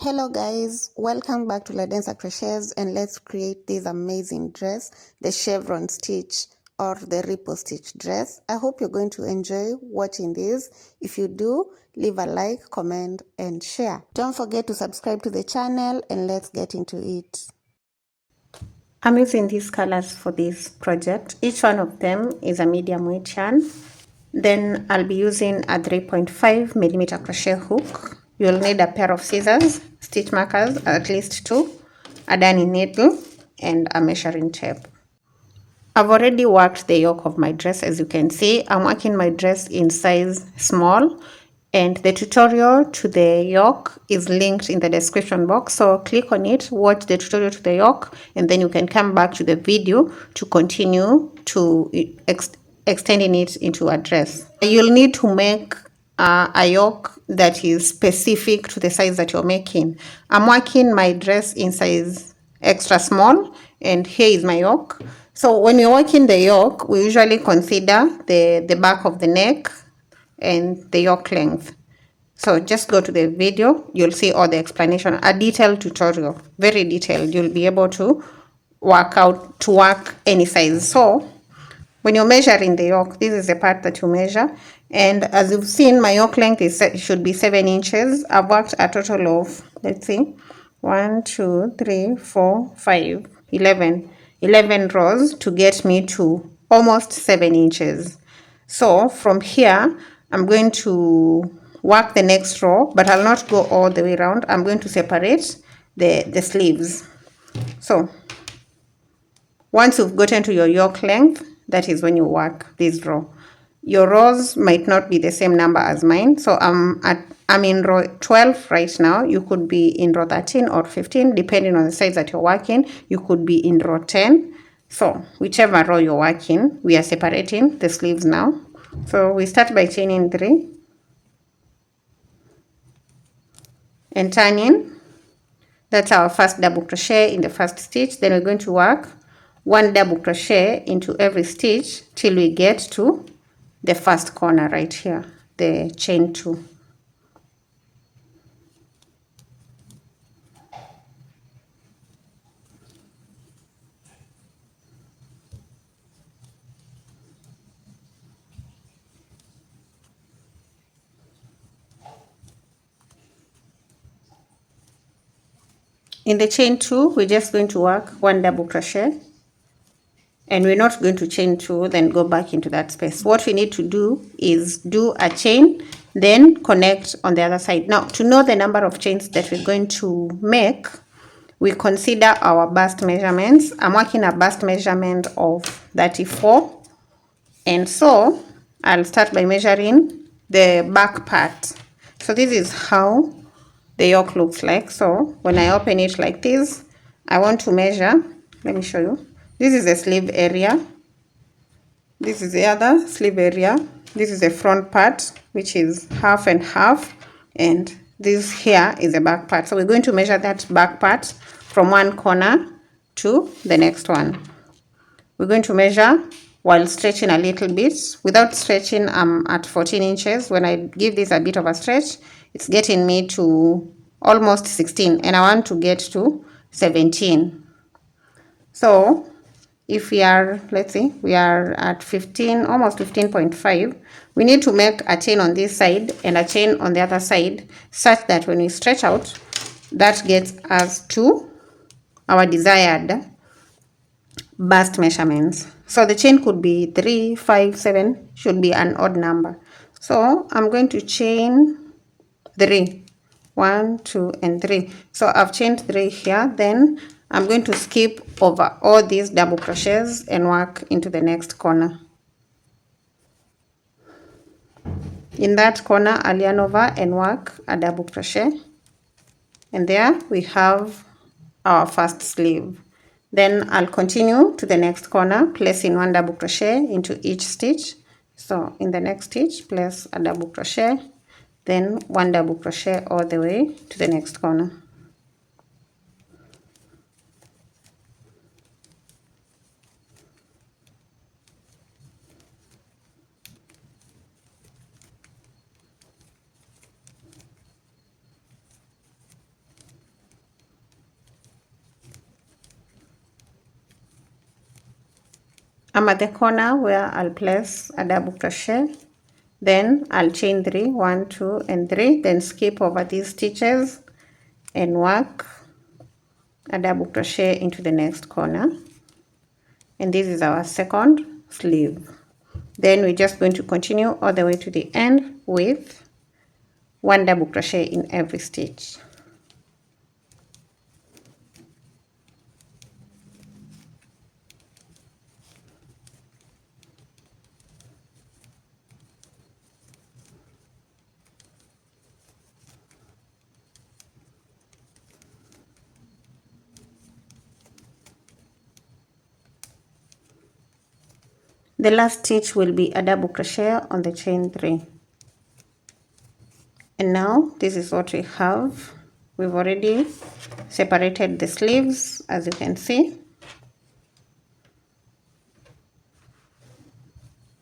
Hello guys, welcome back to Ladensa Crochets, and let's create this amazing dress, the chevron stitch or the ripple stitch dress. I hope you're going to enjoy watching this. If you do, leave a like, comment and share. Don't forget to subscribe to the channel and let's get into it. I'm using these colors for this project. Each one of them is a medium weight yarn. Then I'll be using a 3.5 millimeter crochet hook. You'll need a pair of scissors, stitch markers, at least 2, a darning needle, and a measuring tape. I've already worked the yoke of my dress. As you can see, I'm working my dress in size small, and the tutorial to the yoke is linked in the description box. So click on it, watch the tutorial to the yoke, and then you can come back to the video to continue to extending it into a dress. You'll need to make a yoke that is specific to the size that you're making. I'm working my dress in size extra small, and here is my yoke. So when you're working the yoke, we usually consider the back of the neck and the yoke length. So just go to the video, you'll see all the explanation, a detailed tutorial, very detailed. You'll be able to work any size. So when you're measuring the yoke, this is the part that you measure. And as you've seen, my yoke length should be 7 inches. I've worked a total of, let's see, 1, 2, 3, 4, 5, 11 rows to get me to almost 7 inches. So from here, I'm going to work the next row, but I'll not go all the way around. I'm going to separate the sleeves. So once you've gotten to your yoke length, that is when you work this row. Your rows might not be the same number as mine. So I'm in row 12 right now. You could be in row 13 or 15, depending on the size that you're working. You could be in row 10. So whichever row you're working, we are separating the sleeves now. So we start by chaining 3 and turning. That's our first double crochet in the first stitch. Then we're going to work 1 double crochet into every stitch till we get to the first corner right here, the chain 2. In the chain 2, we're just going to work 1 double crochet, and we're not going to chain 2 then go back into that space. What we need to do is do a chain, then connect on the other side. Now, to know the number of chains that we're going to make, we consider our bust measurements. I'm working a bust measurement of 34, and so I'll start by measuring the back part. So this is how the yoke looks like. So when I open it like this, I want to measure. Let me show you. This is the sleeve area. This is the other sleeve area. This is the front part, which is half and half, and this here is the back part. So we're going to measure that back part from one corner to the next one. We're going to measure while stretching a little bit. Without stretching, I'm at 14 inches. When I give this a bit of a stretch, it's getting me to almost 16, and I want to get to 17. So if we are, let's see, we are at 15, almost 15.5, we need to make a chain on this side and a chain on the other side, such that when we stretch out, that gets us to our desired bust measurements. So the chain could be 3, 5, 7, should be an odd number. So I'm going to chain 3, 1, 2 and 3. So I've chained 3 here. Then I'm going to skip over all these double crochets and work into the next corner. In that corner, I'll yarn over and work a double crochet, and there we have our first sleeve. Then I'll continue to the next corner, placing 1 double crochet into each stitch. So in the next stitch, place a double crochet, then 1 double crochet all the way to the next corner. I'm at the corner where I'll place a double crochet, then I'll chain 3, 1, 2 and 3, then skip over these stitches and work a double crochet into the next corner, and this is our second sleeve. Then we're just going to continue all the way to the end with 1 double crochet in every stitch. The last stitch will be a double crochet on the chain 3. And now this is what we have. We've already separated the sleeves, as you can see.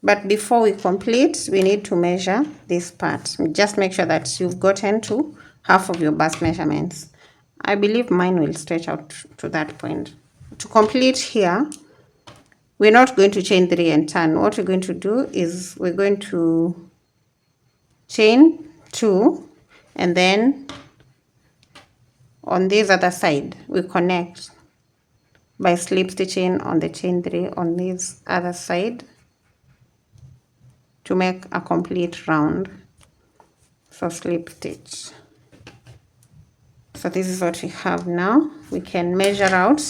But before we complete, we need to measure this part. Just make sure that you've gotten to half of your bust measurements. I believe mine will stretch out to that point. To complete here, we're not going to chain 3 and turn. What we're going to do is we're going to chain 2, and then on this other side we connect by slip stitching on the chain 3 on this other side to make a complete round. So slip stitch. So this is what we have now. We can measure out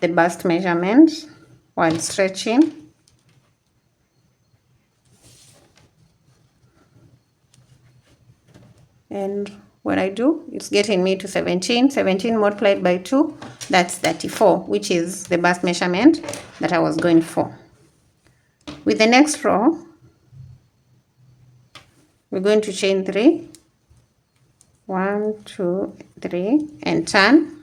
the bust measurement while stretching. And what I do, it's getting me to 17. 17 multiplied by 2, that's 34, which is the bust measurement that I was going for. With the next row, we're going to chain 3. 1, 2, 3, and turn.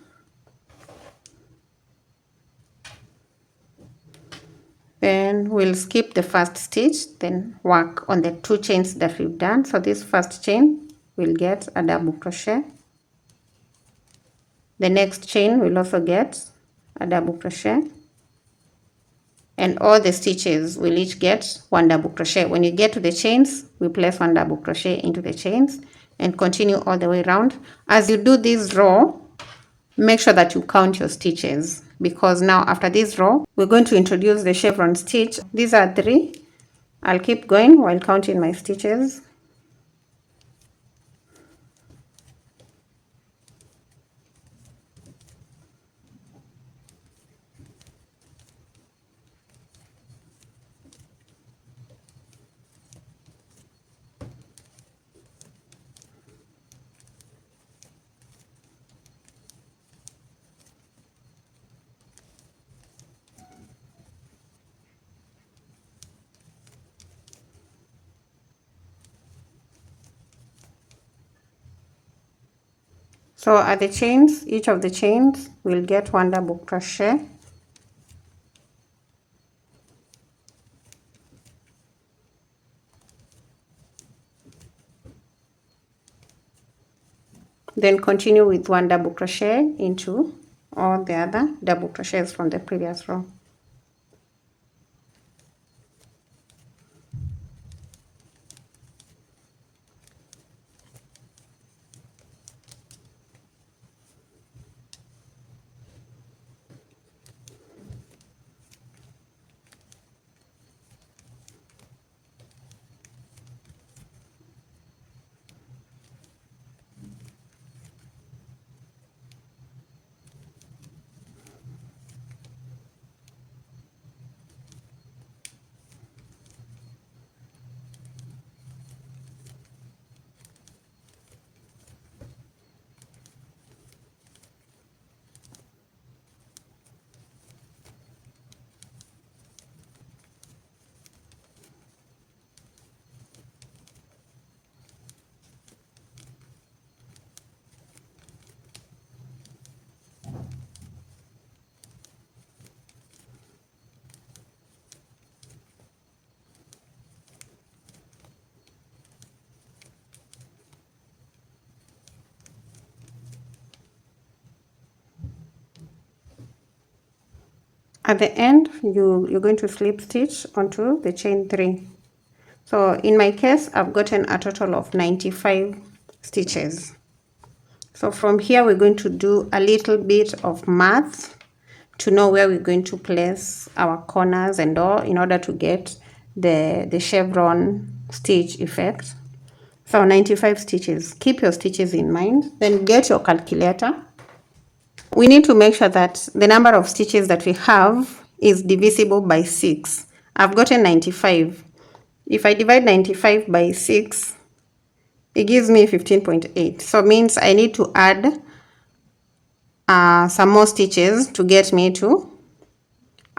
Then we'll skip the first stitch, then work on the 2 chains that we've done. So this first chain will get a double crochet. The next chain will also get a double crochet. And all the stitches will each get 1 double crochet. When you get to the chains, we place 1 double crochet into the chains and continue all the way around. As you do this row, make sure that you count your stitches, because now after this row, we're going to introduce the chevron stitch. These are 3. I'll keep going while counting my stitches. So at the chains, each of the chains will get 1 double crochet. Then continue with 1 double crochet into all the other double crochets from the previous row. At the end, you're going to slip stitch onto the chain 3. So in my case, I've gotten a total of 95 stitches. So from here, we're going to do a little bit of math to know where we're going to place our corners and all in order to get the chevron stitch effect. So 95 stitches. Keep your stitches in mind. Then get your calculator. We need to make sure that the number of stitches that we have is divisible by 6. I've gotten 95. If I divide 95 by 6, it gives me 15.8. So it means I need to add some more stitches to get me to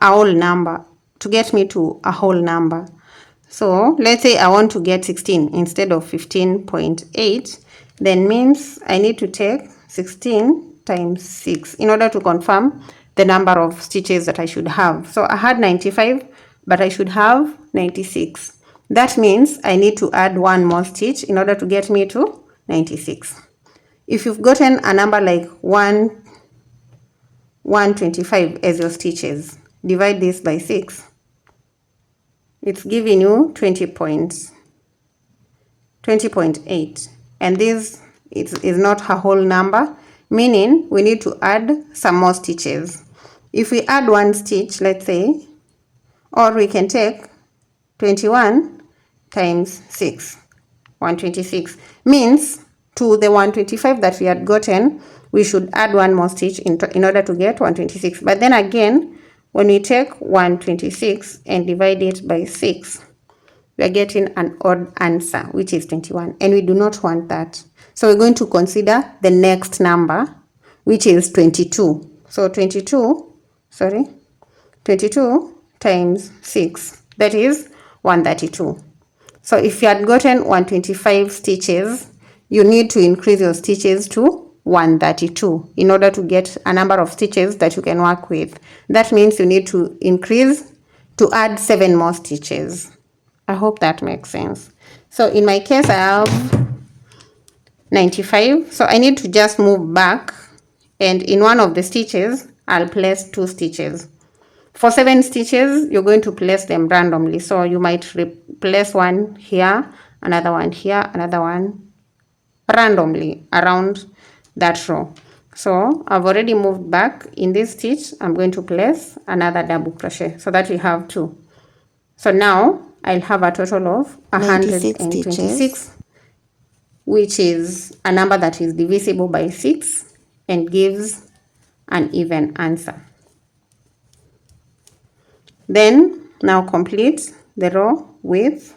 a whole number. So let's say I want to get 16 instead of 15.8. Then means I need to take 16 times 6 in order to confirm the number of stitches that I should have. So I had 95, but I should have 96. That means I need to add one more stitch in order to get me to 96. If you've gotten a number like 125 as your stitches, divide this by 6. It's giving you 20.8, and this is not a whole number, meaning we need to add some more stitches. If we add one stitch, let's say, or we can take 21 times 6, 126, means to the 125 that we had gotten, we should add one more stitch in order to get 126. But then again, when we take 126 and divide it by 6, we are getting an odd answer, which is 21, and we do not want that. So we're going to consider the next number, which is 22. So 22 times 6, that is 132. So if you had gotten 125 stitches, you need to increase your stitches to 132 in order to get a number of stitches that you can work with. That means you need to increase to add 7 more stitches. I hope that makes sense. So in my case, I have 95. So I need to just move back, and in one of the stitches, I'll place 2 stitches. For 7 stitches, you're going to place them randomly. So you might place one here, another one here, another one randomly around that row. So I've already moved back. In this stitch, I'm going to place another double crochet so that we have 2. So now I'll have a total of 126, which is a number that is divisible by 6 and gives an even answer. Then now complete the row with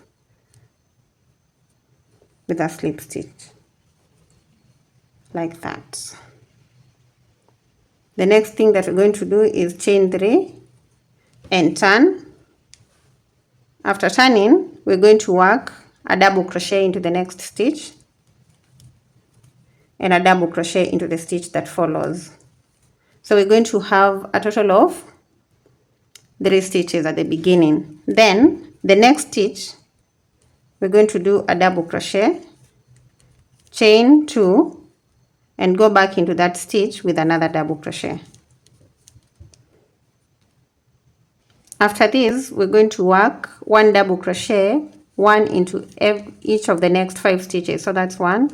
a slip stitch like that. The next thing that we're going to do is chain 3 and turn. After turning, we're going to work a double crochet into the next stitch and a double crochet into the stitch that follows. So we're going to have a total of 3 stitches at the beginning. Then the next stitch, we're going to do a double crochet, chain 2, and go back into that stitch with another double crochet. After this, we're going to work 1 double crochet, 1 into each of the next 5 stitches. So that's 1,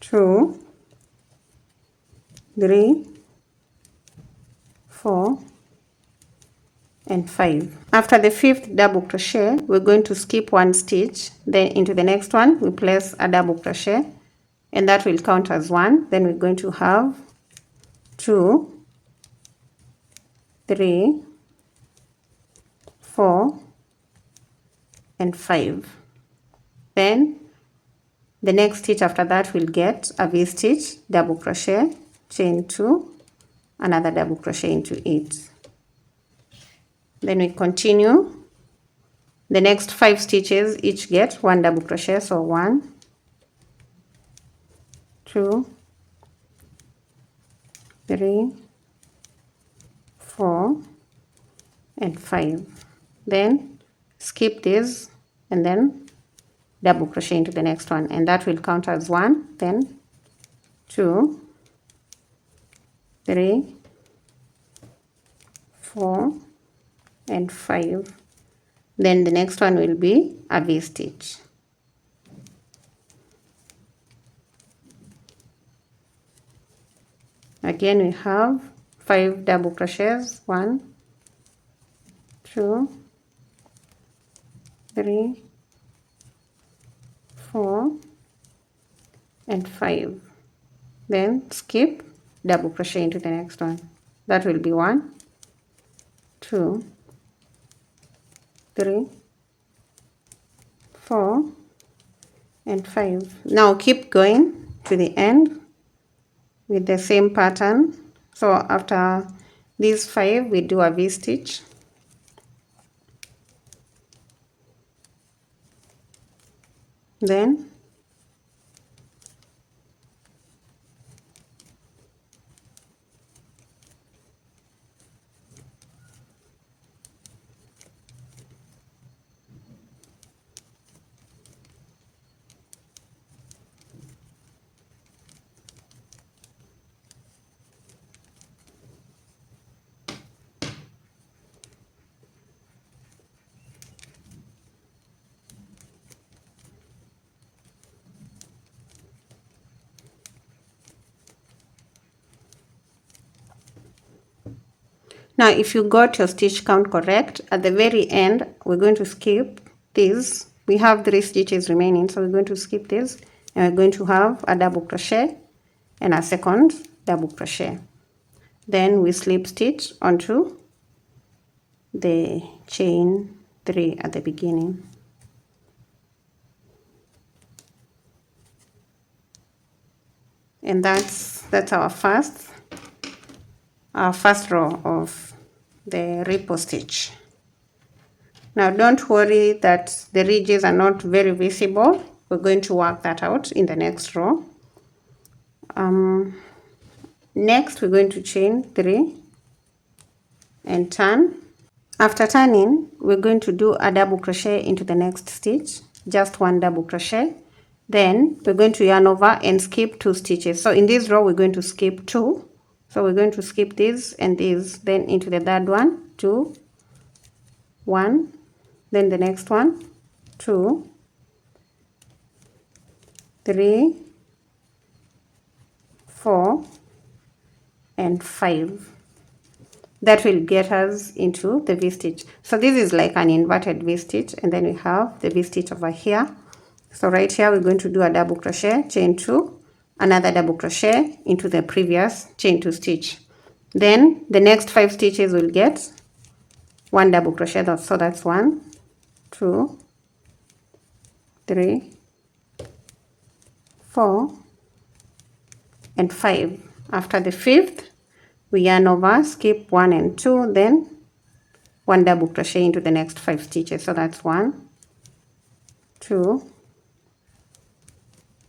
2, 3, 4, and 5. After the 5th double crochet, we're going to skip 1 stitch. Then into the next one, we place a double crochet, and that will count as 1. Then we're going to have 2, 3, 4, and 5. Then the next stitch after that will get a V stitch, double crochet, chain 2, another double crochet into it. Then we continue. The next 5 stitches each get 1 double crochet, so 1, 2, 3, 4, and 5. Then skip this and then double crochet into the next one, and that will count as 1, then 2, 3, 4 and 5. Then the next one will be a V-stitch. Again we have 5 double crochets, 1, 2, 3, 4 and 5. Then skip, double crochet into the next one. That will be 1, 2, 3, 4 and 5. Now keep going to the end with the same pattern. So after these 5 we do a V-stitch. Then now if you got your stitch count correct, at the very end we're going to skip this. We have 3 stitches remaining, so we're going to skip this and we're going to have a double crochet and a second double crochet. Then we slip stitch onto the chain 3 at the beginning. And that's our first row of the ripple stitch. Now don't worry that the ridges are not very visible. We're going to work that out in the next row. Next we're going to chain 3 and turn. After turning, we're going to do a double crochet into the next stitch, just 1 double crochet. Then we're going to yarn over and skip 2 stitches. So in this row we're going to skip 2. So we're going to skip this and this, then into the third one, 2, 1, then the next one, 2, 3, 4 and 5. That will get us into the V-stitch. So this is like an inverted V-stitch, and then we have the V-stitch over here. So right here we're going to do a double crochet, chain 2, another double crochet into the previous chain 2 stitch. Then the next 5 stitches will get 1 double crochet. So that's 1, 2, 3, 4 and 5. After the 5th, we yarn over, skip 1 and 2, then 1 double crochet into the next 5 stitches. So that's 1, 2,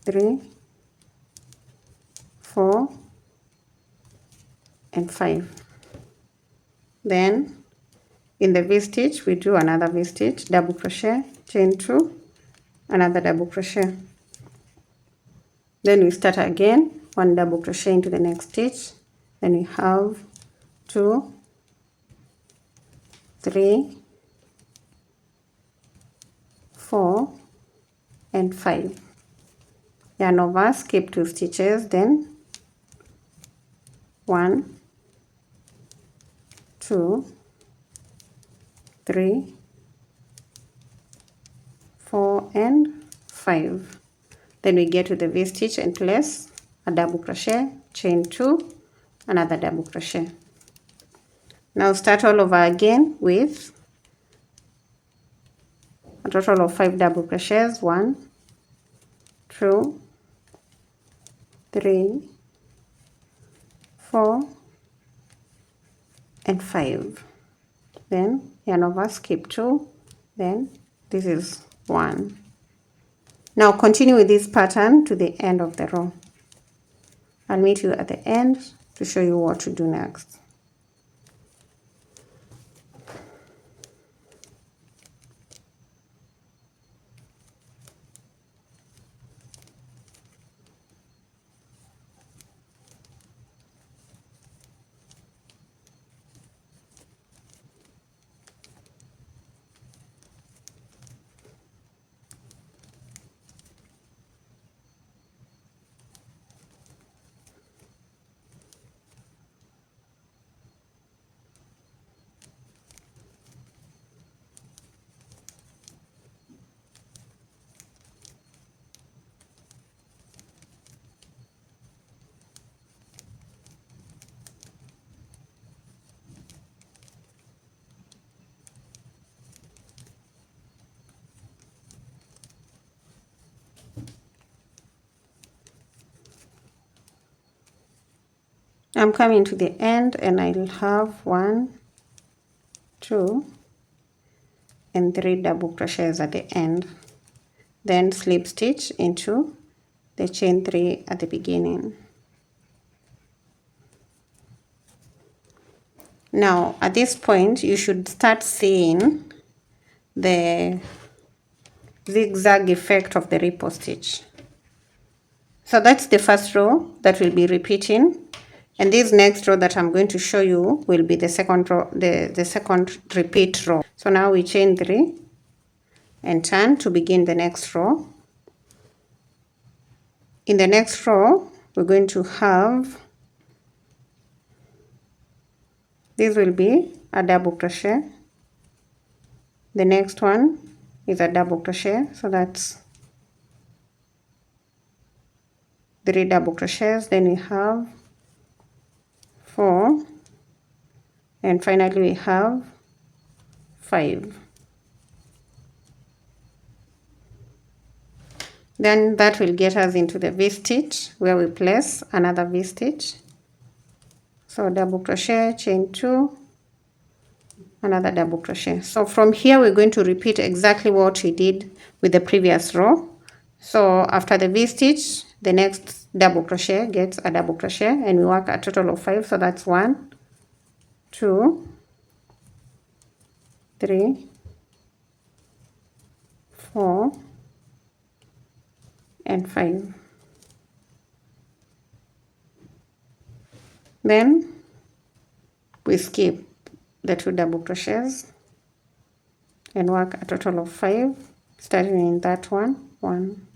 3, 4 and 5. Then in the V-stitch we do another V-stitch, double crochet, chain 2, another double crochet. Then we start again, 1 double crochet into the next stitch. Then we have 2, 3, 4 and 5. Yarn over, skip 2 stitches, then 1, 2, 3, 4 and 5. Then we get to the V-stitch and place a double crochet, chain 2, another double crochet. Now start all over again with a total of 5 double crochets, 1, 2, 3, 4 and 5. Then yarn over, skip 2, then this is 1. Now continue with this pattern to the end of the row. I'll meet you at the end to show you what to do next. I'm coming to the end and I'll have 1, 2 and 3 double crochets at the end, then slip stitch into the chain 3 at the beginning. Now at this point you should start seeing the zigzag effect of the ripple stitch. So that's the first row that will be repeating, and this next row that I'm going to show you will be the second row, the second repeat row. So now we chain 3 and turn to begin the next row. In the next row we're going to have, this will be a double crochet, the next one is a double crochet, so that's 3 double crochets, then we have 4, and finally we have 5. Then that will get us into the V-stitch where we place another V-stitch. So double crochet, chain 2, another double crochet. So from here we're going to repeat exactly what we did with the previous row. So after the V-stitch, the next double crochet gets a double crochet, and we work a total of 5. So that's 1, 2, 3, 4, and 5. Then we skip the 2 double crochets and work a total of 5, starting in that one, 1,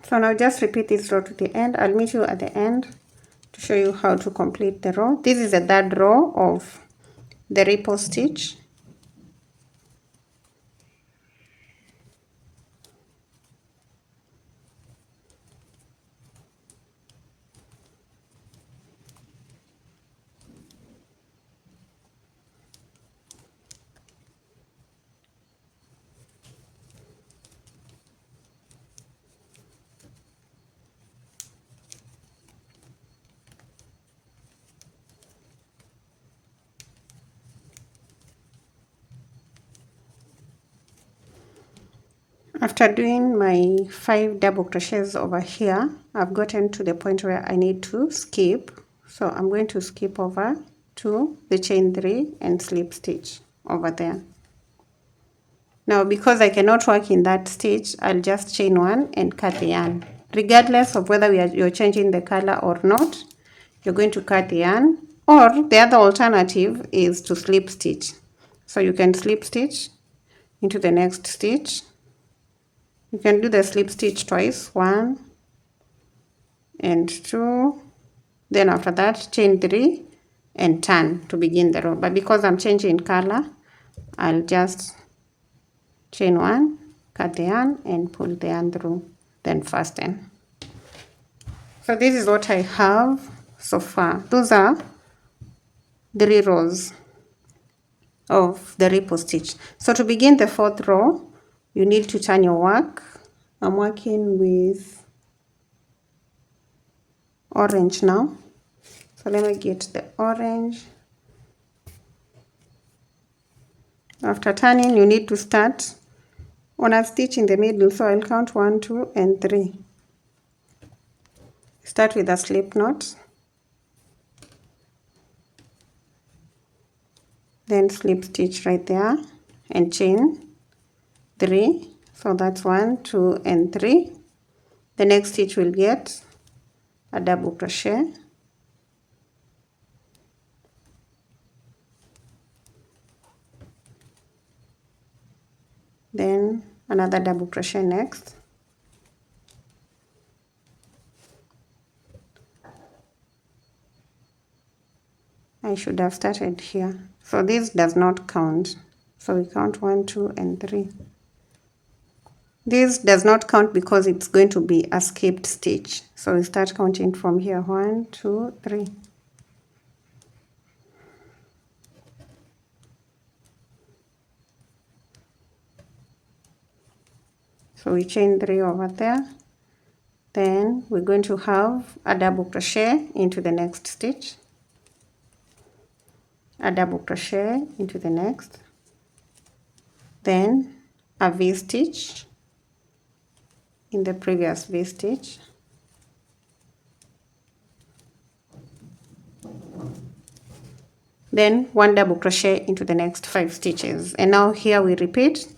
so now just repeat this row to the end. I'll meet you at the end to show you how to complete the row. This is the third row of the ripple stitch. After doing my 5 double crochets over here, I've gotten to the point where I need to skip. So I'm going to skip over to the chain 3 and slip stitch over there. Now because I cannot work in that stitch, I'll just chain 1 and cut the yarn. Regardless of whether you're changing the color or not, you're going to cut the yarn, or the other alternative is to slip stitch. So you can slip stitch into the next stitch. You can do the slip stitch twice, 1 and 2, then after that chain 3 and turn to begin the row. But because I'm changing color, I'll just chain 1, cut the yarn and pull the yarn through, then fasten. So this is what I have so far. Those are 3 rows of the ripple stitch. So to begin the 4th row, you need to turn your work. I'm working with orange now, so let me get the orange. After turning, you need to start on a stitch in the middle, so I'll count 1, 2 and 3. Start with a slip knot, then slip stitch right there and chain 3. So that's 1, 2 and 3. The next stitch will get a double crochet, then another double crochet next, I should have started here, so this does not count, so we count 1, 2 and 3. This does not count because it's going to be a skipped stitch. So we start counting from here. 1, 2, 3. So we chain 3 over there. Then we're going to have a double crochet into the next stitch, a double crochet into the next, then a V-stitch in the previous V-stitch, then 1 double crochet into the next 5 stitches. And now here we repeat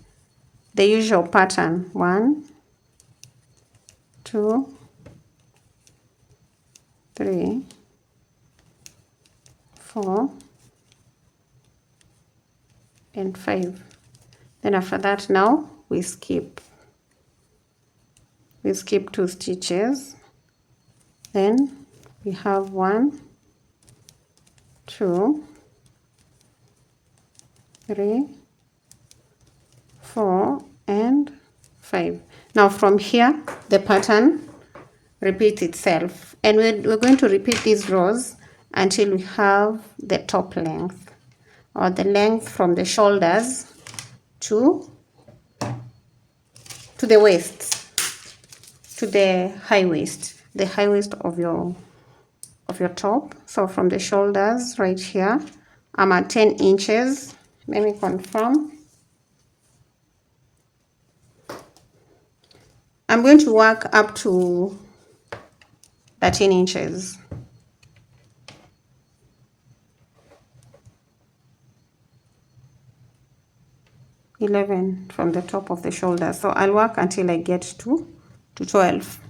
the usual pattern. 1, 2, 3, 4, and 5. Then after that, now we skip 2 stitches. Then we have 1, 2, 3, 4, and 5. Now from here, the pattern repeats itself, and we're going to repeat these rows until we have the top length, or the length from the shoulders to the waist, to the high waist of your top. So from the shoulders right here, I'm at 10 inches. Let me confirm. I'm going to work up to 13 inches. From the top of the shoulder. So I'll work until I get to 12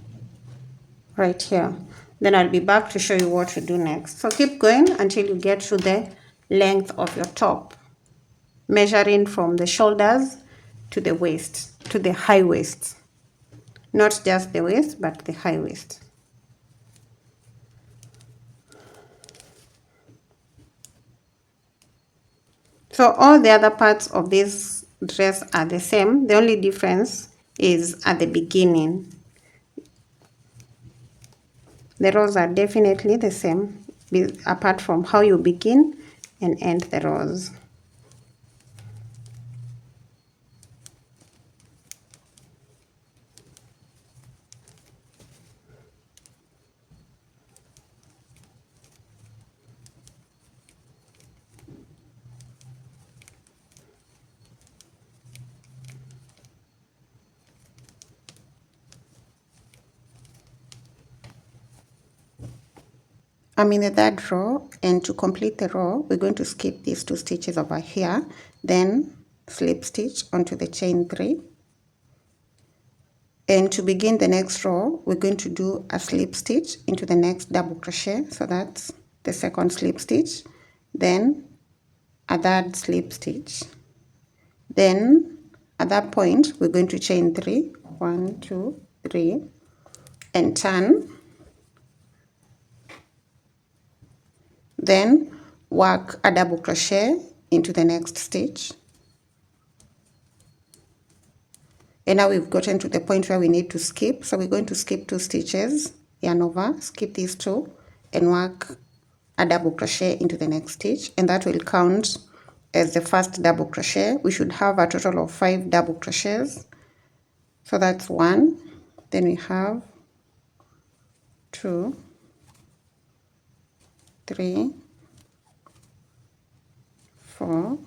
right here. Then I'll be back to show you what to do next. So keep going until you get to the length of your top, measuring from the shoulders to the waist, to the high waist. Not just the waist, but the high waist. So all the other parts of this dress are the same. The only difference is at the beginning. The rows are definitely the same, apart from how you begin and end the rows. I'm in the 3rd row, and to complete the row, we're going to skip these 2 stitches over here, then slip stitch onto the chain 3. And to begin the next row, we're going to do a slip stitch into the next double crochet. So that's the 2nd slip stitch, then a 3rd slip stitch. Then at that point, we're going to chain 3, 1, 2, 3, and turn. Then work a double crochet into the next stitch. And now we've gotten to the point where we need to skip. So we're going to skip 2 stitches, yarn over, skip these 2, and work a double crochet into the next stitch. And that will count as the first double crochet. We should have a total of 5 double crochets. So that's 1. Then we have 2, 3, 4,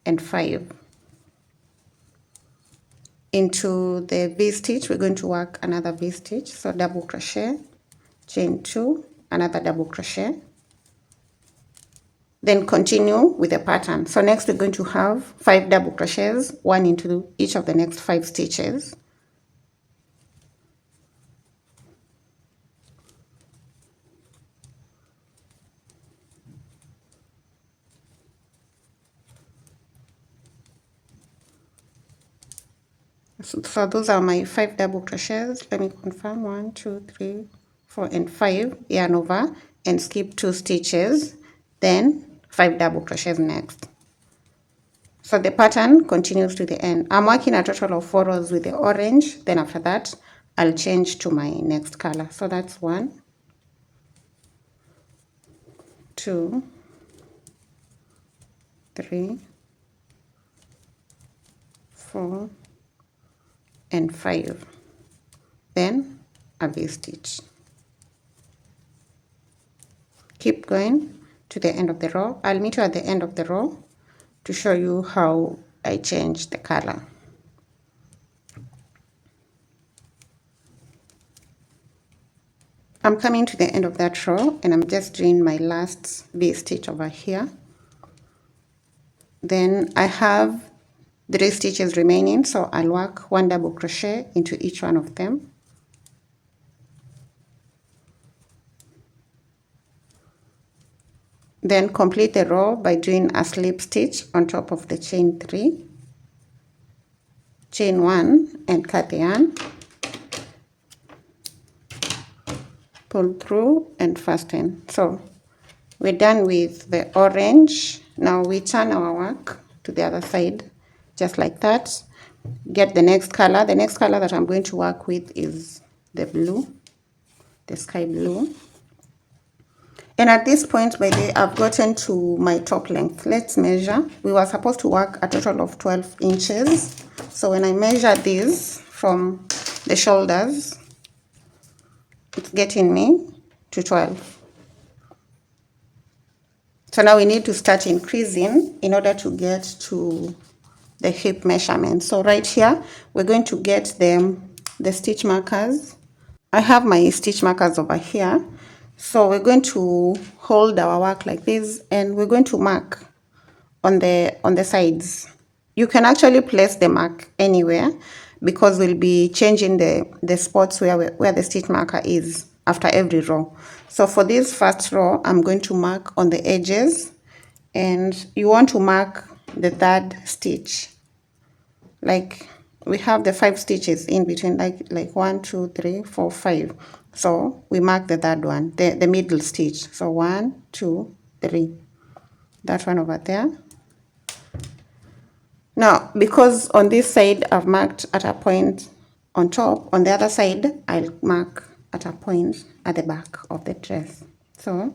and 5. Into the V-stitch, we're going to work another V-stitch. So double crochet, chain 2, another double crochet. Then continue with the pattern. So next we're going to have 5 double crochets, 1 into each of the next 5 stitches. So those are my 5 double crochets. Let me confirm. 1, 2, 3, 4, and 5. Yarn over and skip 2 stitches. Then 5 double crochets next. So the pattern continues to the end. I'm working a total of 4 rows with the orange. Then after that, I'll change to my next color. So that's 1, 2, 3, 4, and 5. Then a V-stitch. Keep going to the end of the row. I'll meet you at the end of the row to show you how I change the color. I'm coming to the end of that row and I'm just doing my last V-stitch over here. Then I have 3 stitches remaining, so I'll work 1 double crochet into each one of them. Then complete the row by doing a slip stitch on top of the chain 3, chain 1 and cut the yarn, pull through and fasten. So we're done with the orange. Now we turn our work to the other side just like that. Get the next color. The next color that I'm going to work with is the blue, the sky blue. And at this point, by the way, I've gotten to my top length. Let's measure. We were supposed to work a total of 12 inches. So when I measure this from the shoulders, it's getting me to 12. So now we need to start increasing in order to get to the hip measurement. So right here, we're going to get the stitch markers. I have my stitch markers over here. So we're going to hold our work like this and we're going to mark on the sides. You can actually place the mark anywhere because we'll be changing the spots where the stitch marker is after every row. So for this first row, I'm going to mark on the edges and you want to mark the 3rd stitch. Like we have the 5 stitches in between, like 1, 2, 3, 4, 5. So we mark the 3rd one, the middle stitch. So 1, 2, 3. That one over there. Now, because on this side I've marked at a point on top, on the other side I'll mark at a point at the back of the dress. So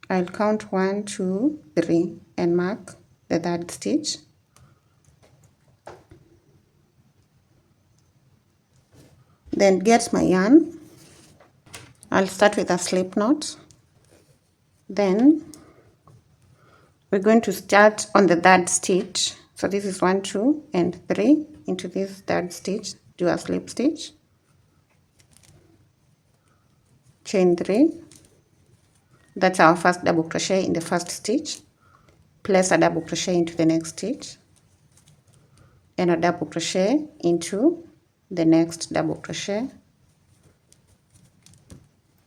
I'll count 1, 2, 3 and mark the 3rd stitch. Then get my yarn. I'll start with a slip knot. Then we're going to start on the 3rd stitch. So this is 1, 2 and 3 into this 3rd stitch. Do a slip stitch, chain 3. That's our first double crochet in the first stitch. Place a double crochet into the next stitch and a double crochet into the next double crochet.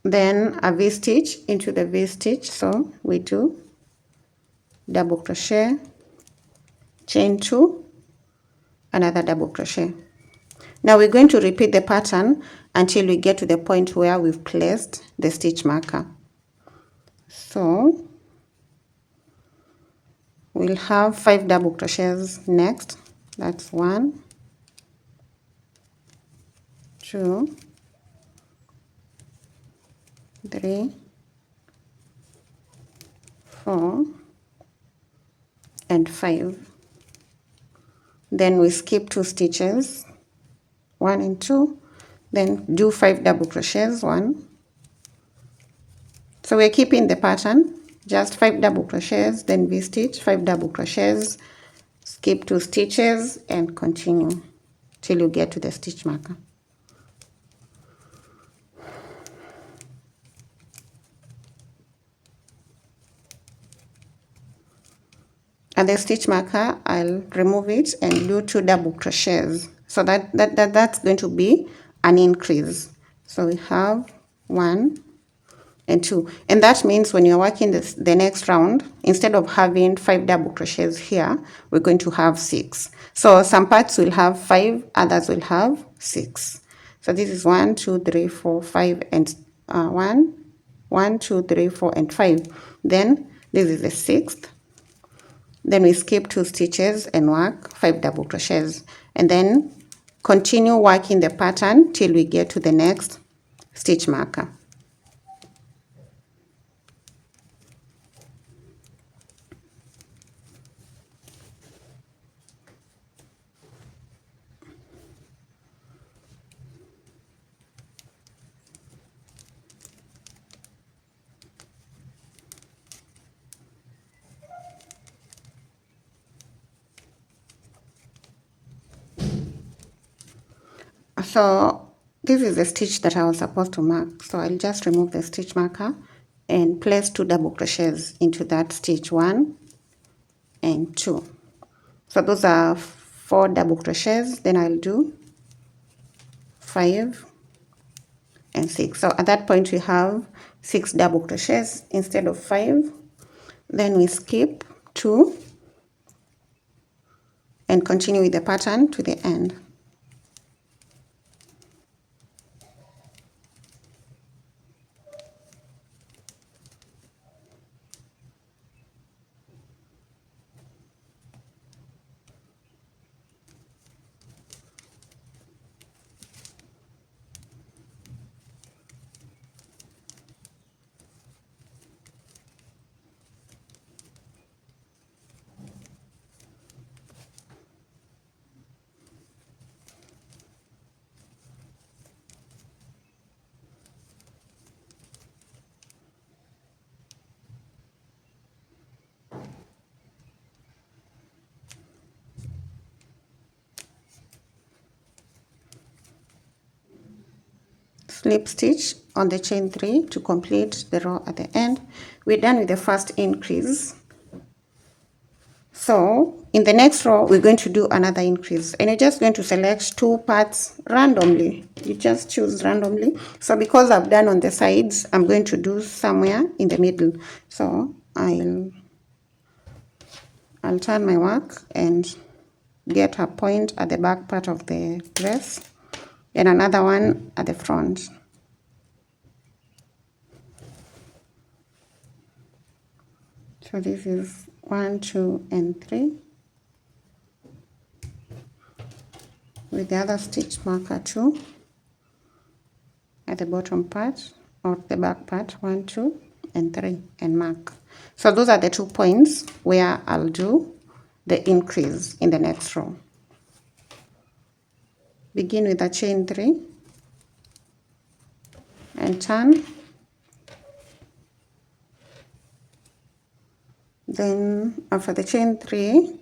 Then a V-stitch into the V-stitch. So we do double crochet, chain 2, another double crochet. Now we're going to repeat the pattern until we get to the point where we've placed the stitch marker. So we'll have 5 double crochets next. That's 1, 2, 3, 4 and 5. Then we skip 2 stitches, 1 and 2, then do 5 double crochets, 1. So we're keeping the pattern, just 5 double crochets, then V-stitch, 5 double crochets, skip 2 stitches and continue till you get to the stitch marker. At the stitch marker, I'll remove it and do 2 double crochets. So that's going to be an increase. So we have 1 and 2. And that means when you're working the next round, instead of having 5 double crochets here, we're going to have 6. So some parts will have 5, others will have 6. So this is 1, 2, 3, 4, 5, and 1, 2, 3, 4, and 5. Then this is the 6th. Then we skip 2 stitches and work 5 double crochets, and then continue working the pattern till we get to the next stitch marker. So this is the stitch that I was supposed to mark, so I'll just remove the stitch marker and place 2 double crochets into that stitch, 1 and 2. So those are 4 double crochets. Then I'll do 5 and 6. So at that point we have 6 double crochets instead of 5. Then we skip 2 and continue with the pattern to the end. Slip stitch on the chain 3 to complete the row at the end. We're done with the first increase. So in the next row we're going to do another increase, and you're just going to select 2 parts randomly. You just choose randomly. So because I've done on the sides, I'm going to do somewhere in the middle. So I'll turn my work and get a point at the back part of the dress and another one at the front. So this is 1, 2, and 3 with the other stitch marker 2 at the bottom part or the back part, 1, 2, and 3, and mark. So those are the 2 points where I'll do the increase in the next row. Begin with a chain 3 and turn. Then after the chain 3,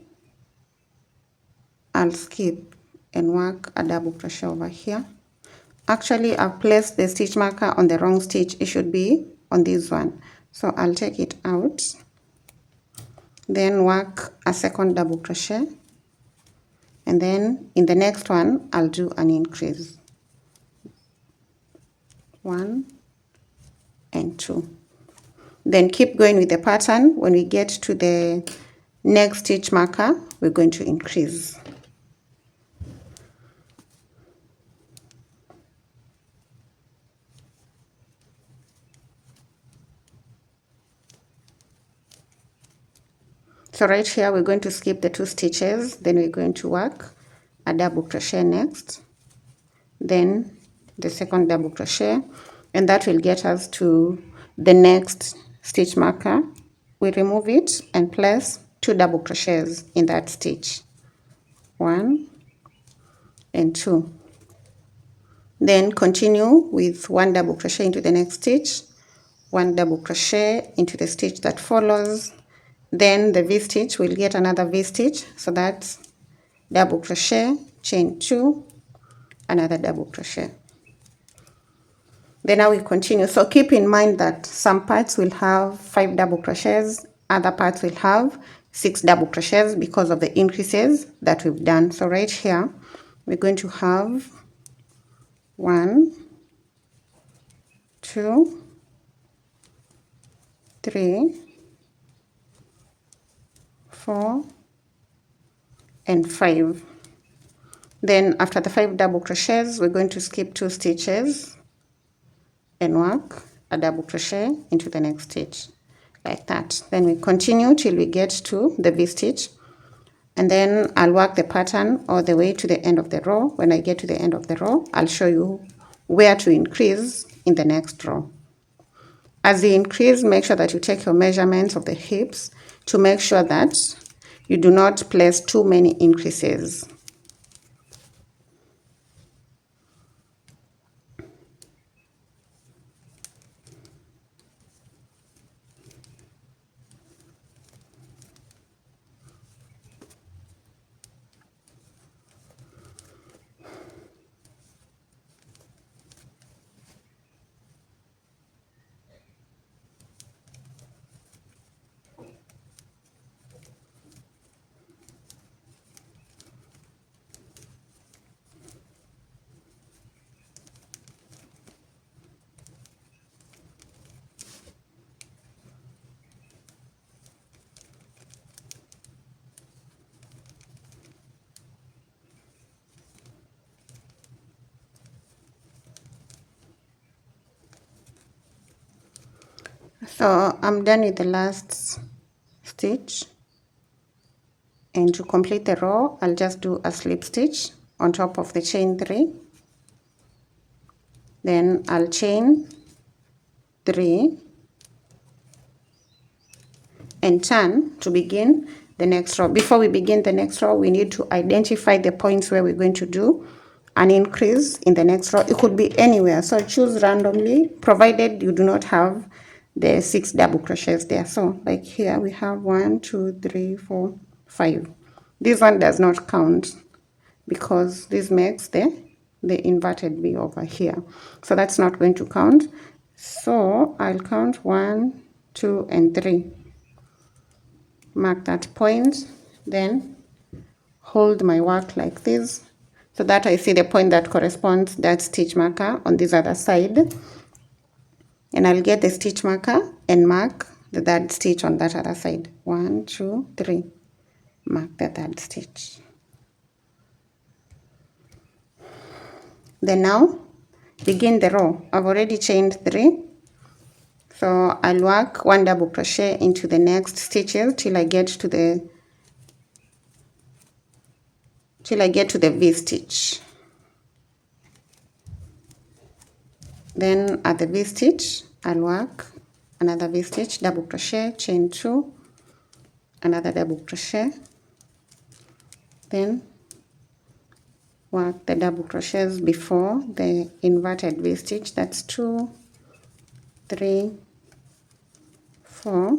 I'll skip and work a double crochet over here. Actually, I've placed the stitch marker on the wrong stitch. It should be on this one. So I'll take it out. Then work a second double crochet. And then in the next one, I'll do an increase. 1 and 2. Then keep going with the pattern. When we get to the next stitch marker, we're going to increase. So right here, we're going to skip the 2 stitches. Then we're going to work a double crochet next. Then the second double crochet. And that will get us to the next stitch marker. We remove it and place 2 double crochets in that stitch. 1 and 2. Then continue with 1 double crochet into the next stitch, 1 double crochet into the stitch that follows. Then the V stitch will get another V stitch, so that's double crochet, chain 2, another double crochet. Then now we continue. So keep in mind that some parts will have 5 double crochets, other parts will have 6 double crochets because of the increases that we've done. So right here, we're going to have 1, 2, 3, 4, and 5. Then after the 5 double crochets, we're going to skip 2 stitches and work a double crochet into the next stitch. like that. Then we continue till we get to the V-stitch, and then I'll work the pattern all the way to the end of the row. When I get to the end of the row, I'll show you where to increase in the next row. As you increase, make sure that you take your measurements of the hips to make sure that you do not place too many increases. So I'm done with the last stitch, and to complete the row, I'll just do a slip stitch on top of the chain 3. Then I'll chain 3 and turn to begin the next row. Before we begin the next row, we need to identify the points where we're going to do an increase in the next row. It could be anywhere, so choose randomly, provided you do not have the 6 double crochets there. So like here we have 1 2 3 4 5. This one does not count because this makes the inverted V over here, so that's not going to count. So I'll count 1 2 and 3, mark that point, then hold my work like this so that I see the point that corresponds that stitch marker on this other side, and I'll get the stitch marker and mark the third stitch on that other side. 1 2 3, mark the third stitch. Then now begin the row. I've already chained 3, so I'll work 1 double crochet into the next stitches till I get to the V stitch. Then at the V stitch, I'll work another V stitch, double crochet, chain 2, another double crochet, then work the double crochets before the inverted V stitch. That's 2 3 4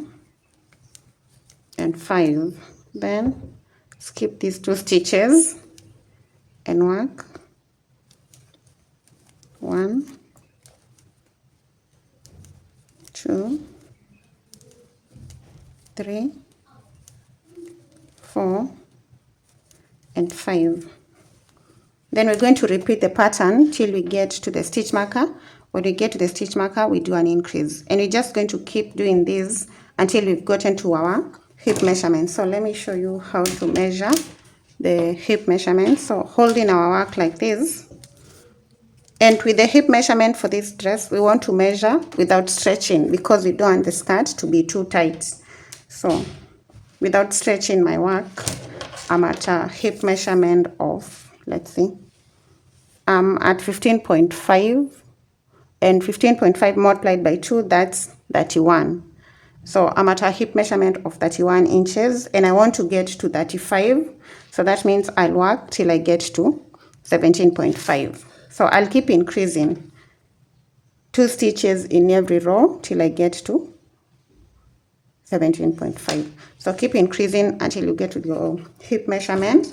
and 5. Then skip these 2 stitches and work 1 2 3 4 and 5. Then we're going to repeat the pattern till we get to the stitch marker. When we get to the stitch marker, we do an increase, and we're just going to keep doing this until we've gotten to our hip measurement. So let me show you how to measure the hip measurement. So holding our work like this, and with the hip measurement for this dress, we want to measure without stretching because we don't want the skirt to be too tight. So without stretching my work, I'm at a hip measurement of, let's see, I'm at 15.5, and 15.5 multiplied by 2, that's 31. So I'm at a hip measurement of 31 inches, and I want to get to 35. So that means I'll work till I get to 17.5. So I'll keep increasing 2 stitches in every row till I get to 17.5. So keep increasing until you get to your hip measurement,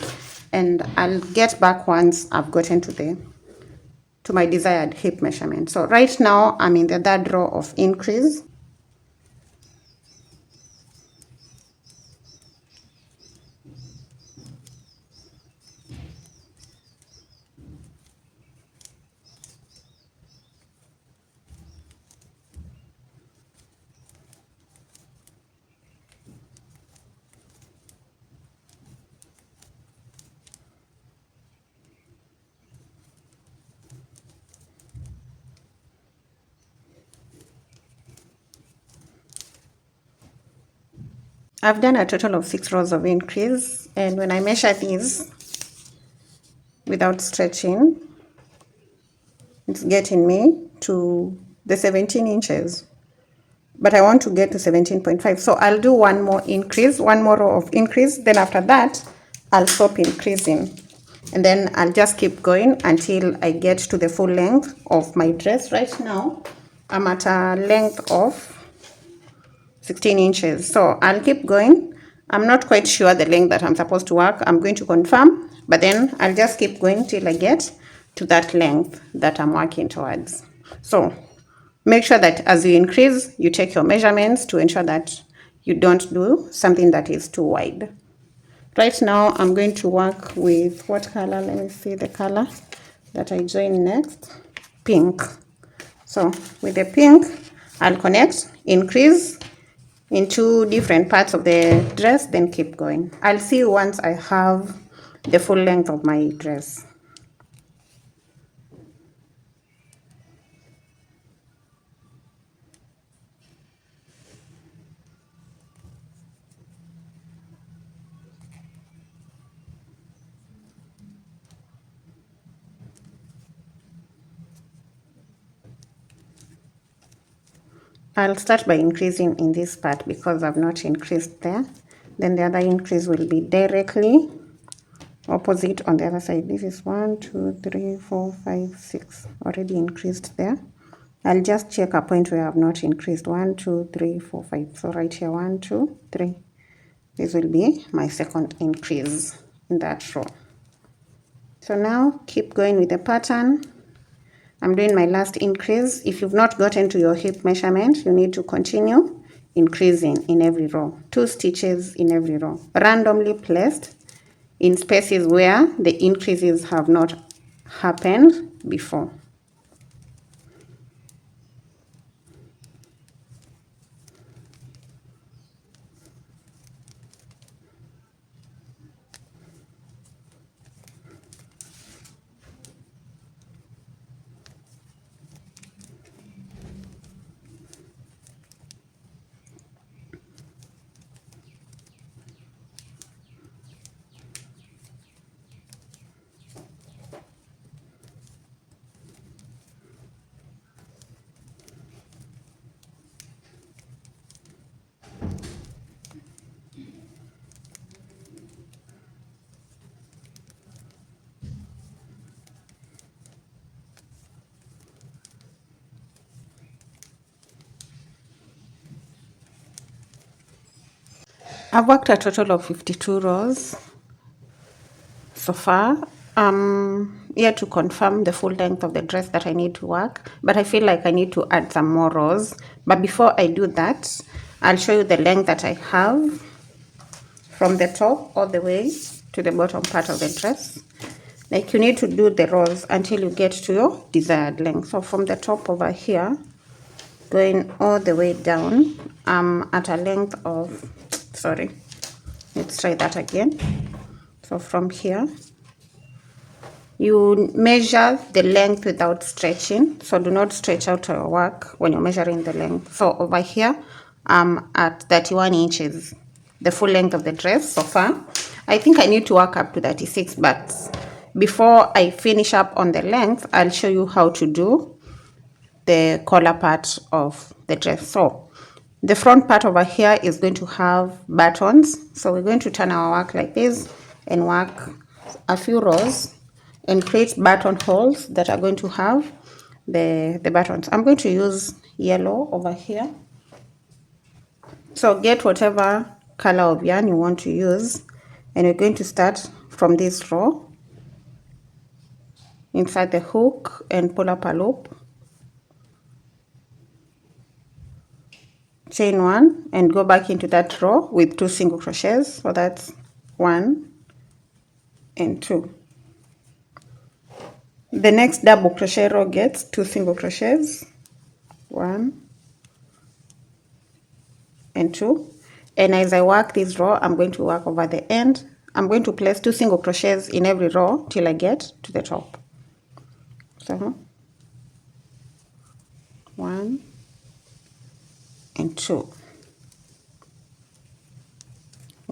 and I'll get back once I've gotten to my desired hip measurement. So right now I'm in the 3rd row of increase. I've done a total of 6 rows of increase, and when I measure these without stretching, it's getting me to the 17 inches. But I want to get to 17.5, so I'll do one more increase, one more row of increase, then after that I'll stop increasing, and then I'll just keep going until I get to the full length of my dress. Right now I'm at a length of 16 inches, so I'll keep going. I'm not quite sure the length that I'm supposed to work. I'm going to confirm, but then I'll just keep going till I get to that length that I'm working towards. So make sure that as you increase, you take your measurements to ensure that you don't do something that is too wide. Right now, I'm going to work with what color? Let me see the color that I join next. Pink. So with the pink, I'll connect, increase in 2 different parts of the dress, then keep going. I'll see you once I have the full length of my dress. I'll start by increasing in this part because I've not increased there. Then the other increase will be directly opposite on the other side. This is 1, 2, 3, 4, 5, 6. Already increased there. I'll just check a point where I've not increased. 1, 2, 3, 4, 5. So right here, 1, 2, 3. This will be my second increase in that row. So now keep going with the pattern. I'm doing my last increase. If you've not gotten to your hip measurement, you need to continue increasing in every row. 2 stitches in every row, randomly placed in spaces where the increases have not happened before. I've worked a total of 52 rows so far. Here to confirm the full length of the dress that I need to work, but I feel like I need to add some more rows. But before I do that, I'll show you the length that I have from the top all the way to the bottom part of the dress. Like, you need to do the rows until you get to your desired length. So from the top over here, going all the way down, I'm at a length of, sorry, let's try that again. So from here, you measure the length without stretching. So do not stretch out your work when you're measuring the length. So over here, I'm at 31 inches, the full length of the dress so far. I think I need to work up to 36, but before I finish up on the length, I'll show you how to do the collar part of the dress. So the front part over here is going to have buttons. So we're going to turn our work like this and work a few rows and create button holes that are going to have the buttons. I'm going to use yellow over here. So get whatever color of yarn you want to use, and we're going to start from this row inside the hook and pull up a loop, chain 1 and go back into that row with 2 single crochets. So that's 1 and 2. The next double crochet row gets 2 single crochets, 1 and 2. And as I work this row, I'm going to work over the end. I'm going to place 2 single crochets in every row till I get to the top. So 1 and 2.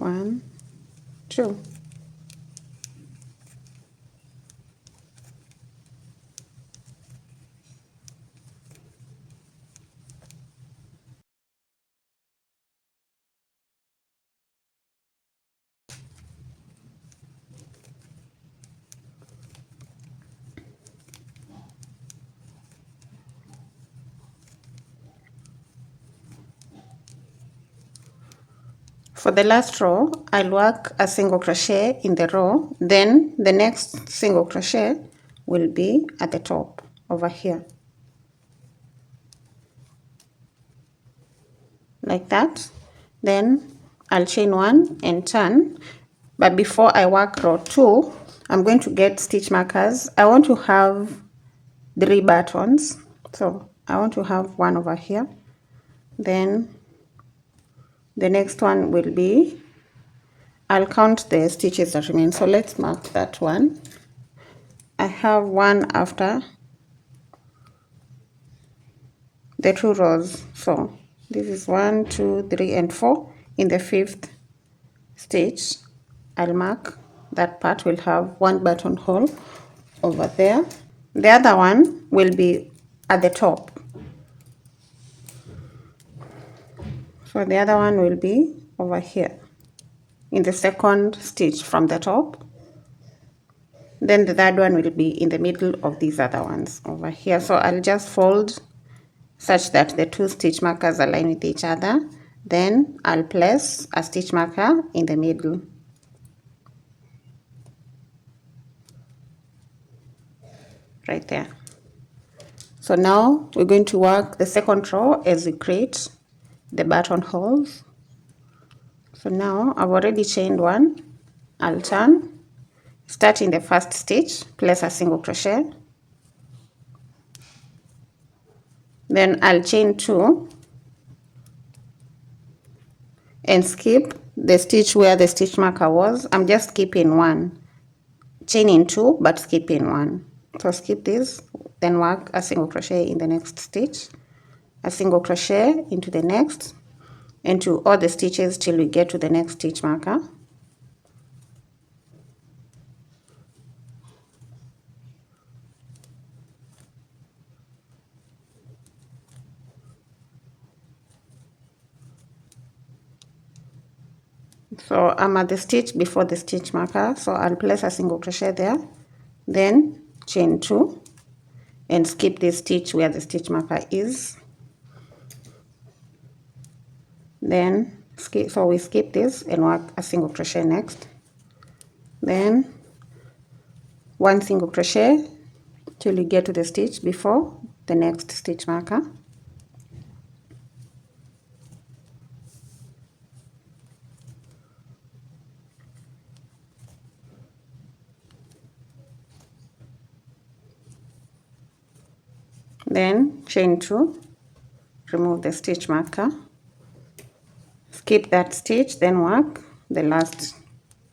1, 2. For the last row, I'll work a single crochet in the row, then the next single crochet will be at the top over here, like that. Then I'll chain 1 and turn, but before I work row 2, I'm going to get stitch markers. I want to have 3 buttons, so I want to have 1 over here, then the next one will be, I'll count the stitches that remain, so let's mark that one. I have 1 after the 2 rows, so this is 1, 2, 3, and 4. In the 5th stitch, I'll mark that part will have 1 buttonhole over there. The other one will be at the top, so the other one will be over here in the 2nd stitch from the top. Then the 3rd one will be in the middle of these other ones over here. So I'll just fold such that the 2 stitch markers align with each other. Then I'll place a stitch marker in the middle. Right there. So now we're going to work the 2nd row as we create the buttonholes. So now I've already chained 1. I'll turn, start in the 1st stitch, place a single crochet. Then I'll chain 2 and skip the stitch where the stitch marker was. I'm just skipping 1, chaining 2 but skipping 1. So skip this, then work a single crochet in the next stitch, a single crochet into the next, into all the stitches till we get to the next stitch marker. So I'm at the stitch before the stitch marker, so I'll place a single crochet there, then chain 2 and skip this stitch where the stitch marker is. Then skip, so we skip this and work a single crochet next, then 1 single crochet till you get to the stitch before the next stitch marker. Then chain 2, remove the stitch marker, skip that stitch, then work the last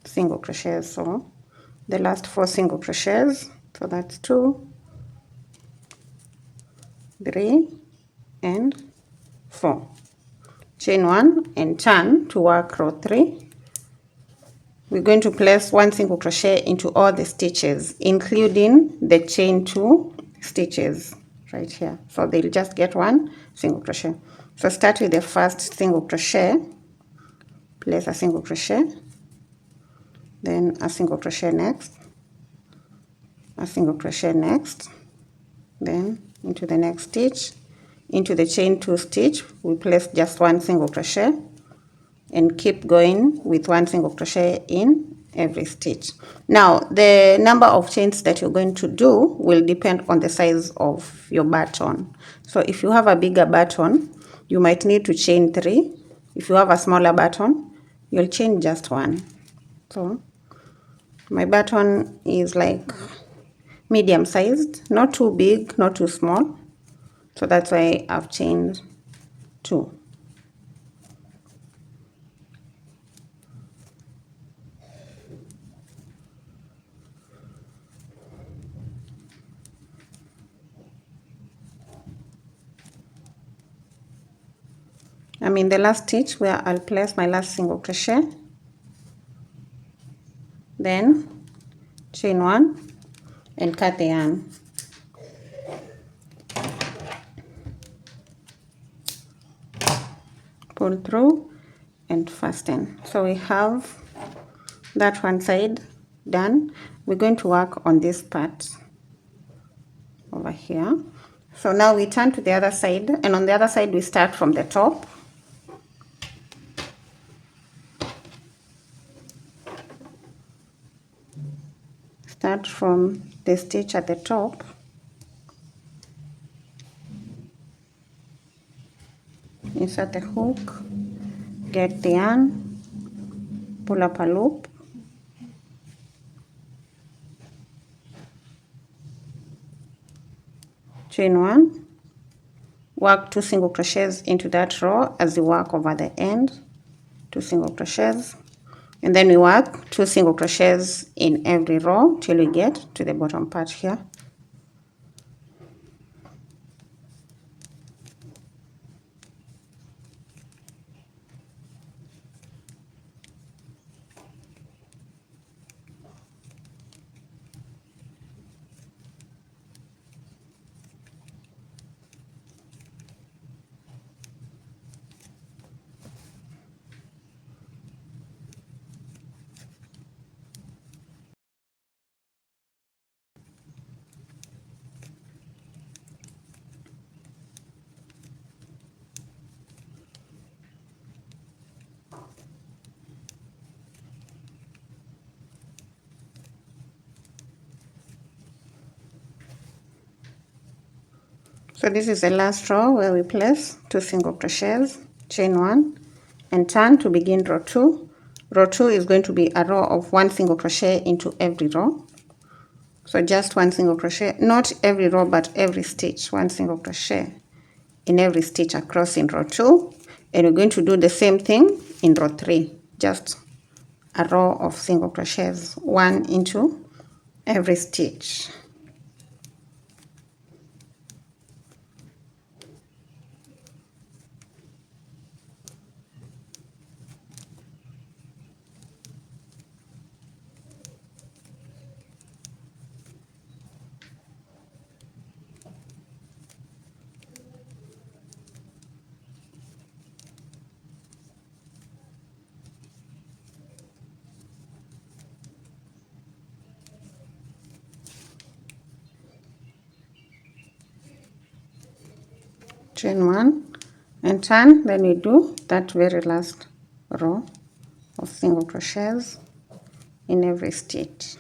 single crochet. So the last 4 single crochets, so that's 2, 3 and 4. Chain 1 and turn to work row 3. We're going to place 1 single crochet into all the stitches, including the chain 2 stitches right here. So they'll just get 1 single crochet. So start with the 1st single crochet, place a single crochet, then a single crochet next, a single crochet next, then into the next stitch, into the chain 2 stitch, we place just 1 single crochet and keep going with 1 single crochet in every stitch. Now the number of chains that you're going to do will depend on the size of your button. So if you have a bigger button, you might need to chain 3. If you have a smaller button, you'll chain just 1. So my button is like medium sized, not too big, not too small, so that's why I've chained 2. I'm in the last stitch where I'll place my last single crochet, then chain 1 and cut the yarn. Pull through and fasten. So we have that one side done. We're going to work on this part over here. So now we turn to the other side, and on the other side we start from the top. Start from the stitch at the top, insert the hook, get the yarn, pull up a loop, chain 1, work 2 single crochets into that row as you work over the end, 2 single crochets, and then we work 2 single crochets in every row till we get to the bottom part here. So this is the last row where we place 2 single crochets, chain 1, and turn to begin row 2. Row 2 is going to be a row of 1 single crochet into every row. So just 1 single crochet, not every row but every stitch, 1 single crochet in every stitch across in row 2. And we're going to do the same thing in row 3, just a row of single crochets, 1 into every stitch. Chain 1 and turn, then we do that very last row of single crochets in every stitch.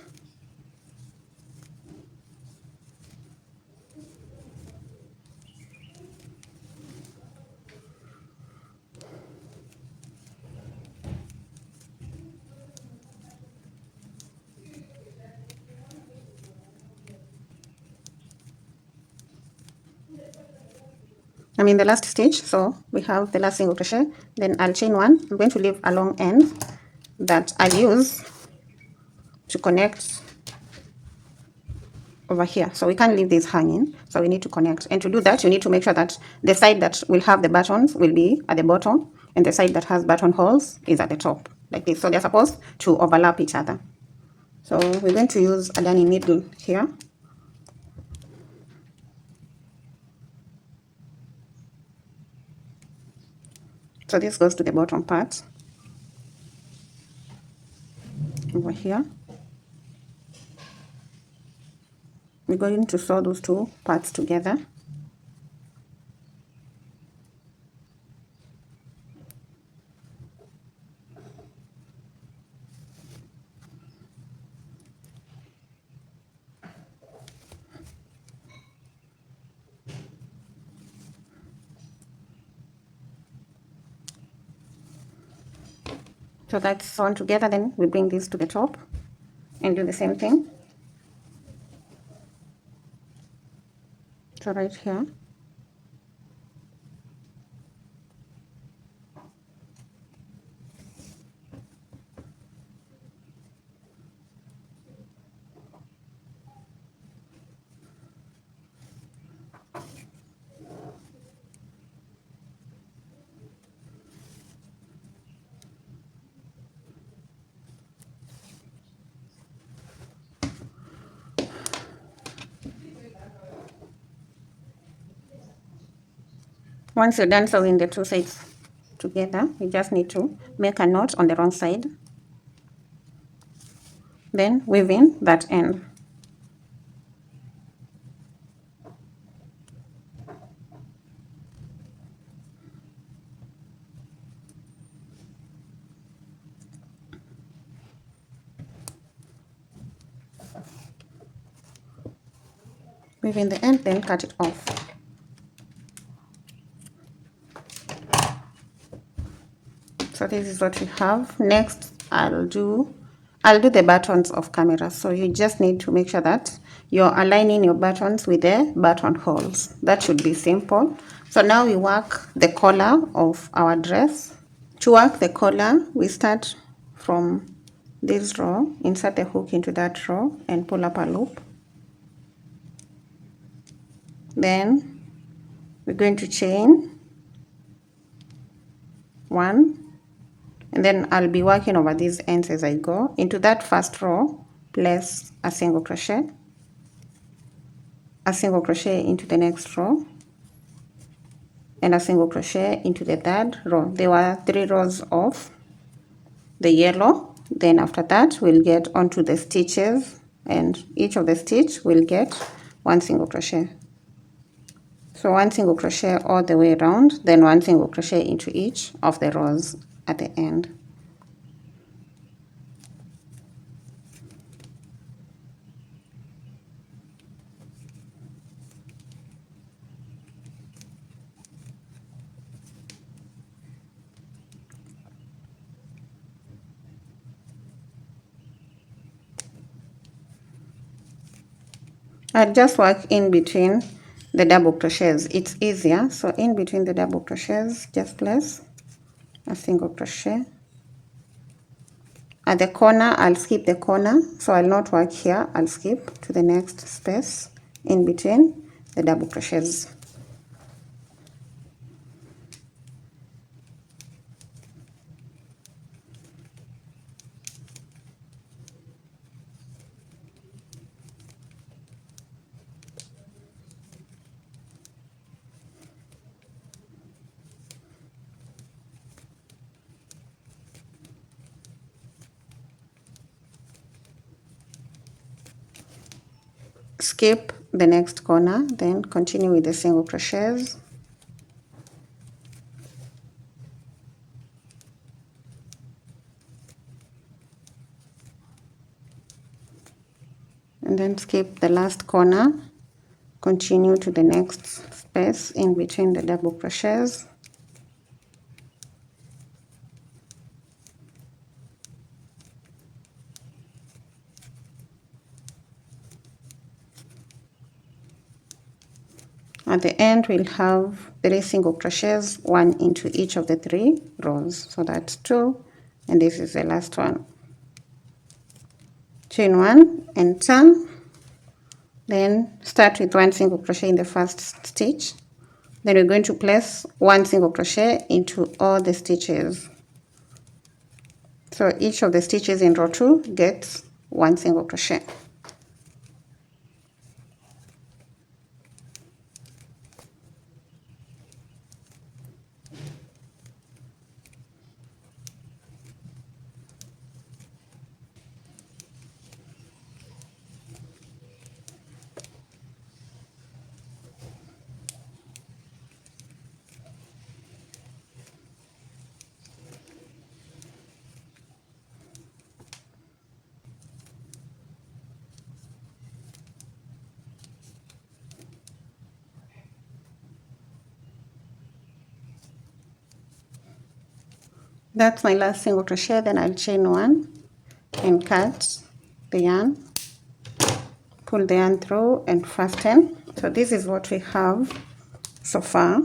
I'm in the last stitch, so we have the last single crochet, then I'll chain 1. I'm going to leave a long end that I use to connect over here. So we can't leave this hanging, so we need to connect. And to do that, you need to make sure that the side that will have the buttons will be at the bottom, and the side that has buttonholes is at the top, like this. So they're supposed to overlap each other. So we're going to use a darning needle here. So this goes to the bottom part over here. We're going to sew those two parts together. So that's sewn together, then we bring this to the top and do the same thing. So right here. Once you're done sewing the two sides together, you just need to make a knot on the wrong side, then weave in that end. Weave in the end, then cut it off. So this is what we have. Next, I'll do the buttons of camera. So you just need to make sure that you're aligning your buttons with the button holes. That should be simple. So now we work the collar of our dress. To work the collar, we start from this row, insert the hook into that row and pull up a loop. Then we're going to chain 1, and then I'll be working over these ends as I go. Into that first row, place a single crochet into the next row, and a single crochet into the third row. There were 3 rows of the yellow. Then after that, we'll get onto the stitches, and each of the stitch will get 1 single crochet. So 1 single crochet all the way around, then 1 single crochet into each of the rows at the end. I'll just work in between the double crochets. It's easier. So in between the double crochets, just place a single crochet. At the corner, I'll skip the corner. So I'll not work here. I'll skip to the next space in between the double crochets. Skip the next corner, then continue with the single crochets. And then skip the last corner, continue to the next space in between the double crochets. At the end, we'll have 3 single crochets, 1 into each of the 3 rows. So that's 2, and this is the last one. Chain 1 and turn. Then start with 1 single crochet in the first stitch. Then we're going to place 1 single crochet into all the stitches. So each of the stitches in row 2 gets 1 single crochet. That's my last single crochet. Then I'll chain 1 and cut the yarn, pull the yarn through and fasten. So this is what we have so far.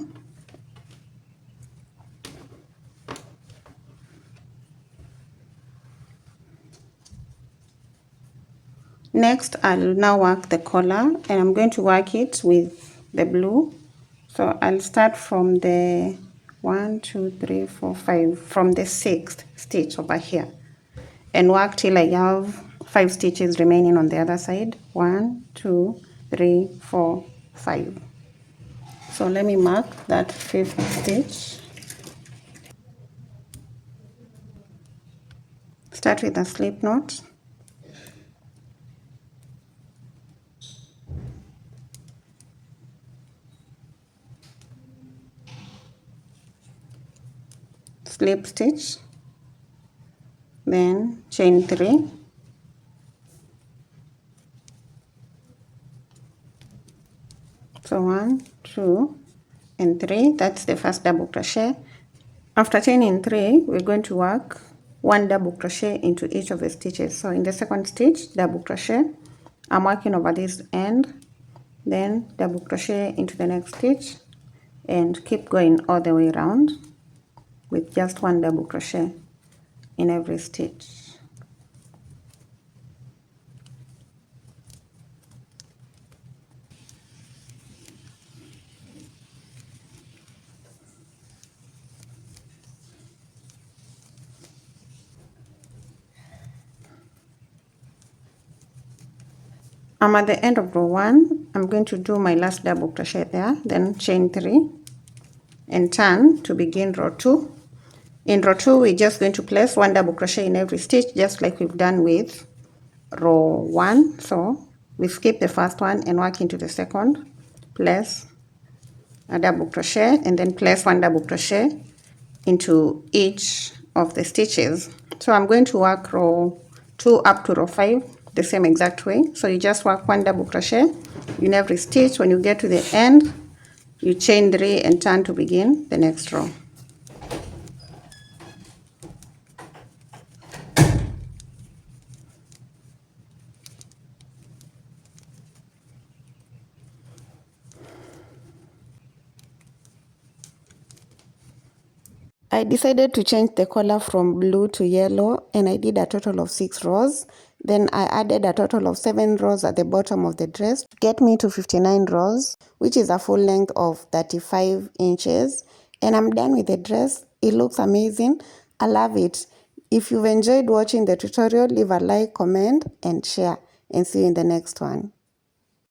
Next, I'll now work the collar, and I'm going to work it with the blue. So I'll start from the 1, 2, 3, 4, 5, from the 6th stitch over here, and work till I have 5 stitches remaining on the other side. 1, 2, 3, 4, 5. So let me mark that 5th stitch. Start with a slip knot. Slip stitch, then chain 3, so 1, 2, and 3. That's the first double crochet. After chaining 3, we're going to work 1 double crochet into each of the stitches. So in the second stitch, double crochet, I'm working over this end, then double crochet into the next stitch, and keep going all the way around with just 1 double crochet in every stitch. I'm at the end of row 1. I'm going to do my last double crochet there, then chain 3 and turn to begin row 2. In row 2, we're just going to place 1 double crochet in every stitch, just like we've done with row 1. So we skip the first one and work into the second, place a double crochet, and then place 1 double crochet into each of the stitches. So I'm going to work row 2 up to row 5 the same exact way. So you just work 1 double crochet in every stitch. When you get to the end, you chain 3 and turn to begin the next row. I decided to change the color from blue to yellow, and I did a total of 6 rows. Then I added a total of 7 rows at the bottom of the dress to get me to 59 rows, which is a full length of 35 inches. And I'm done with the dress. It looks amazing. I love it. If you've enjoyed watching the tutorial, leave a like, comment, and share. And see you in the next one.